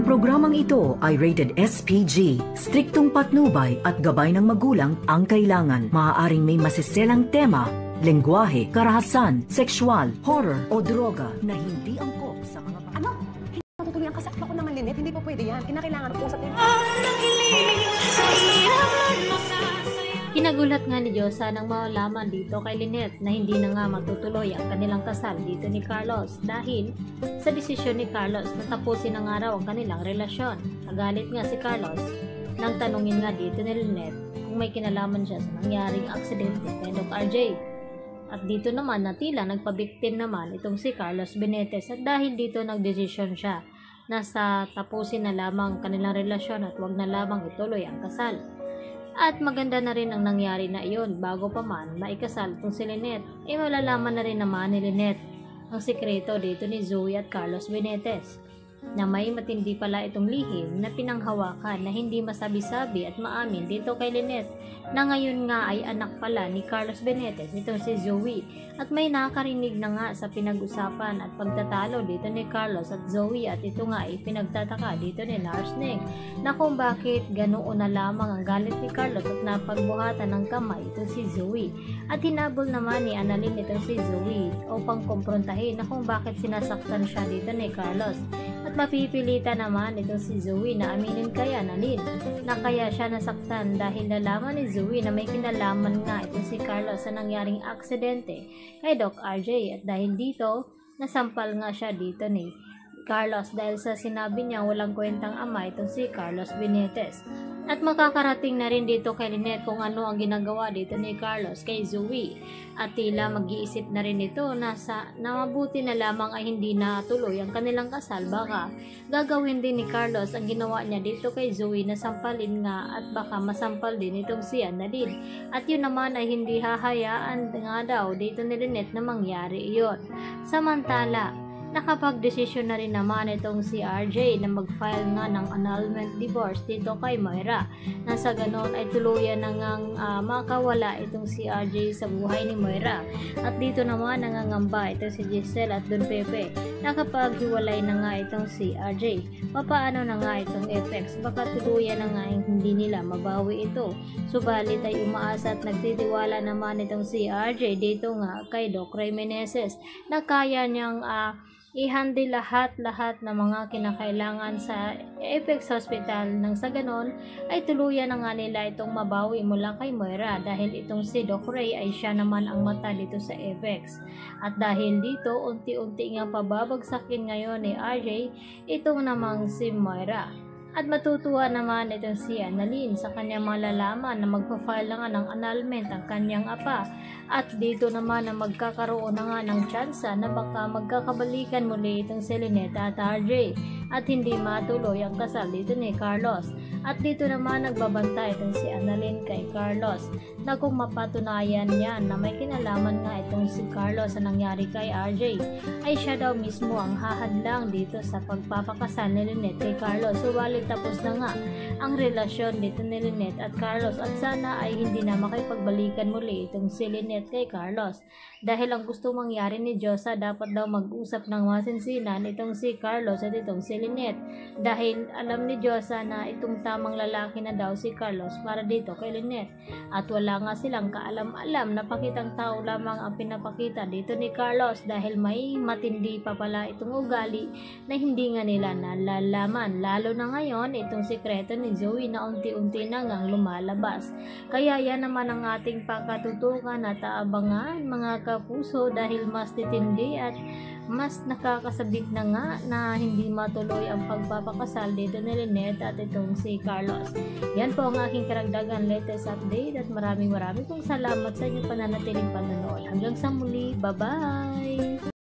Ang programang ito ay rated SPG. Striktong patnubay at gabay ng magulang ang kailangan. Maaaring may masiselang tema, lengguwahe, karahasan, sexual, horror o droga na hindi angkop sa mga bata. Ano? Hindi matutuloy ang kasakit ako naman, Lynette. Hindi pa pwede yan. Kinakailangan ko sa tingin. Kinagulat nga ni Diyosa nang malaman dito kay Lynette na hindi na nga matutuloy ang kanilang kasal dito ni Carlos dahil sa desisyon ni Carlos na tapusin na nga raw ang kanilang relasyon. Nagalit nga si Carlos nang tanungin nga dito ni Lynette kung may kinalaman siya sa nangyaring aksidente kay Doc RJ. At dito naman na tila nagpabiktim naman itong si Carlos Benitez at dahil dito nagdesisyon siya na sa tapusin na lamang kanilang relasyon at wag na lamang ituloy ang kasal. At maganda na rin ang nangyari na iyon bago pa man maikasal itong si Lynette. Malalaman na rin naman ni Lynette ang sikreto dito ni Zoe at Carlos Benitez na may matindi pala itong lihim na pinanghawakan na hindi masabi-sabi at maamin dito kay Lynette na ngayon nga ay anak pala ni Carlos Benitez itong si Zoe at may nakarinig na nga sa pinag-usapan at pagtatalo dito ni Carlos at Zoe at ito nga ay pinagtataka dito ni Larsning na kung bakit ganoon na lamang ang galit ni Carlos at napagbuhatan ng kamay itong si Zoe at hinabol naman ni Annalyn itong si Zoe upang kumprontahin na kung bakit sinasaktan siya dito ni Carlos. At mapipilitan naman itong si Zoe na aminin kay Annalyn na kaya siya nasaktan dahil nalaman ni Zoe na may kinalaman nga itong si Carlos sa nangyaring aksidente kay Doc RJ at dahil dito nasampal nga siya dito ni Carlos dahil sa sinabi niya walang kwentang ama itong si Carlos Benitez. At makakarating na rin dito kay Lynette kung ano ang ginagawa dito ni Carlos kay Zoe. At tila mag-iisip na rin ito na mabuti na lamang ay hindi na tuloy ang kanilang kasal. Baka gagawin din ni Carlos ang ginawa niya dito kay Zoe na sampalin nga at baka masampal din itong si Annalyn. At yun naman ay hindi hahayaan nga daw dito ni Lynette na mangyari iyon. Samantala, nakapag-desisyon na rin naman itong si RJ na mag-file nga ng annulment divorce dito kay Moira. Nang sa ganon ay tuluyan na ngang makawala itong si RJ sa buhay ni Moira. At dito naman nangangamba itong si Giselle at Don Pepe. Nakapaghiwalay na nga itong si RJ. Papaano na nga itong FX? Baka tuluyan na nga hindi nila mabawi ito. Subalit ay umaasa at nagtitiwala naman itong si RJ dito nga kay Doc Ray Meneses na kaya niyang i-handle lahat ng mga kinakailangan sa Apex Hospital nang sa ganon ay tuluyan na nga nila itong mabawi mula kay Moira dahil itong si Doc Ray ay siya naman ang mata dito sa Apex. At dahil dito unti-unti nga pababagsakin ngayon ni RJ itong namang si Moira. At matutuwa naman itong si Annalyn sa kanyang malalaman na magpa-file na nga ng annulment ang kanyang apa. At dito naman na magkakaroon na nga ng tsansa na baka magkakabalikan muli itong si Lynette at RJ at hindi matuloy ang kasal dito ni Carlos. At dito naman nagbabanta itong si Annalyn kay Carlos na kung mapatunayan niya na may kinalaman nga itong si Carlos sa nangyari kay RJ ay siya daw mismo ang hahadlang dito sa pagpapakasal ni Lynette kay Carlos. Subalit tapos na nga ang relasyon dito ni Lynette at Carlos at sana ay hindi na makipagbalikan muli itong si Lynette kay Carlos dahil ang gusto mangyari ni Diyosa dapat daw mag-usap ng masinsinan itong si Carlos at itong si Lynette dahil alam ni Diyosa na itong tamang lalaki na daw si Carlos para dito kay Lynette at wala nga silang kaalam-alam na pakitang tao lamang ang pinapakita dito ni Carlos dahil may matindi pa pala itong ugali na hindi nga nila nalalaman lalo na ngayon itong sikreto ni Zoe na unti-unti na ngang lumalabas. Kaya yan naman ang ating pakatutukan at aabangan mga kapuso dahil mas titindi at mas nakakasabik na nga na hindi matuloy ang pagpapakasal dito ni Lynette at itong si Carlos. Yan po ang aking karagdagan latest update at maraming pong salamat sa inyong pananatiling panonood. Hanggang sa muli, bye-bye!